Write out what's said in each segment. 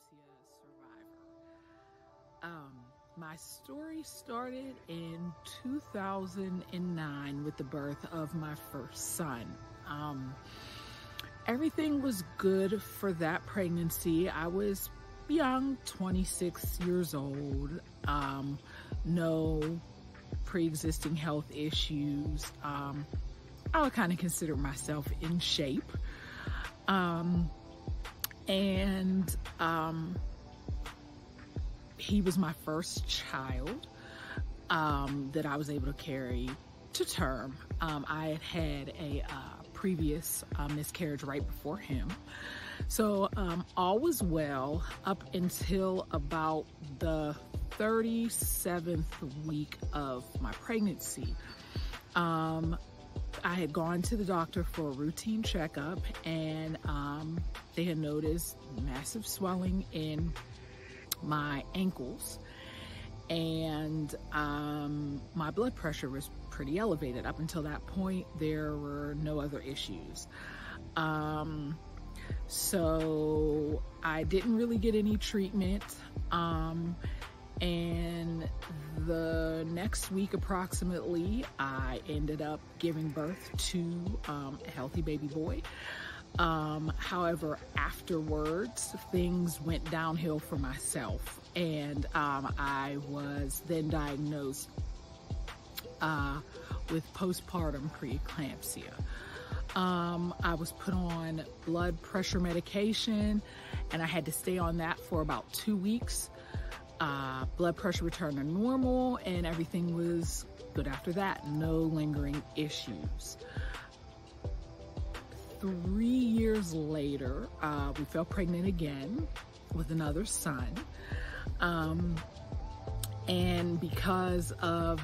preeclampsia survivor. My story started in 2009 with the birth of my first son. Everything was good for that pregnancy. I was young, 26 years old, no pre-existing health issues. I would kind of consider myself in shape. He was my first child that I was able to carry to term. I had had a previous miscarriage right before him. So all was well up until about the 37th week of my pregnancy. I had gone to the doctor for a routine checkup, and they had noticed massive swelling in my ankles, and my blood pressure was pretty elevated. Up until that point, there were no other issues. So I didn't really get any treatment. And the next week approximately, I ended up giving birth to a healthy baby boy. However, afterwards, things went downhill for myself, and I was then diagnosed with postpartum preeclampsia. I was put on blood pressure medication, and I had to stay on that for about 2 weeks. Blood pressure returned to normal, and everything was good after that. No lingering issues. 3 years later, we fell pregnant again with another son. And because of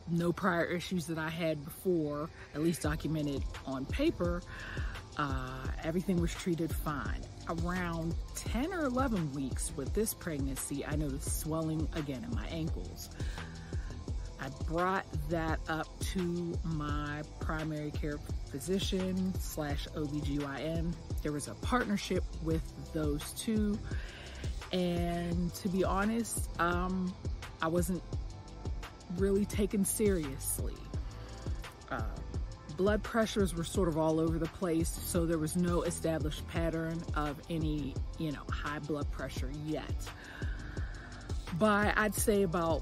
no prior issues that I had before, at least documented on paper, everything was treated fine. Around 10 or 11 weeks with this pregnancy, I noticed swelling again in my ankles. I brought that up to my primary care physician / OBGYN. There was a partnership with those two, and to be honest, I wasn't really taken seriously. Blood pressures were sort of all over the place, so there was no established pattern of any, high blood pressure yet. By, I'd say, about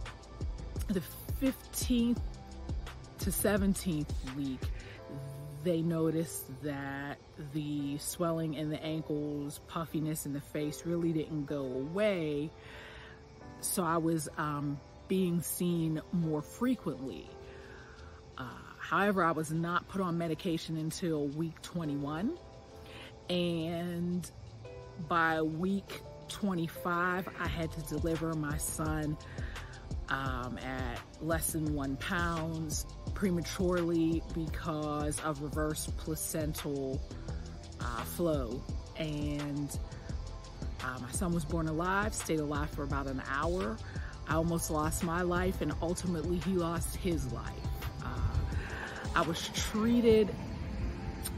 the 15th to 17th week, they noticed that the swelling in the ankles, puffiness in the face really didn't go away. So I was being seen more frequently. However, I was not put on medication until week 21. And by week 25, I had to deliver my son at less than 1 pound prematurely because of reverse placental flow. And my son was born alive, stayed alive for about an hour. I almost lost my life, and ultimately he lost his life. I was treated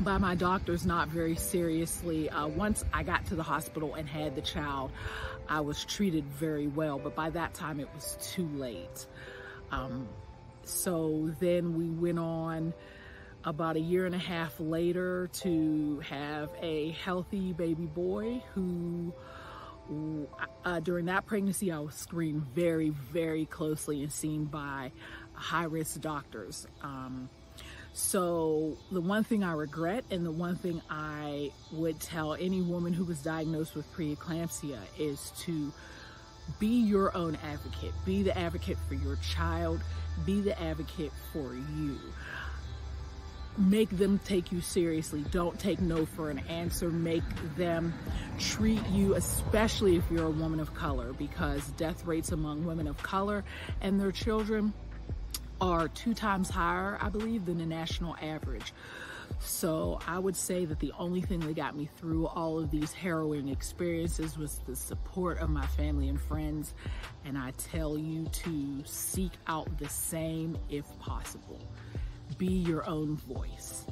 by my doctors not very seriously. Once I got to the hospital and had the child, I was treated very well, but by that time it was too late. So then we went on about 1.5 years later to have a healthy baby boy who, during that pregnancy, I was screened very, very closely and seen by high-risk doctors. So the one thing I regret, and the one thing I would tell any woman who was diagnosed with preeclampsia, is to be your own advocate. Be the advocate for your child. Be the advocate for you. Make them take you seriously. Don't take no for an answer. Make them treat you, especially if you're a woman of color, because death rates among women of color and their children are 2 times higher, I believe, than the national average. So I would say that the only thing that got me through all of these harrowing experiences was the support of my family and friends. And I tell you to seek out the same if possible. Be your own voice.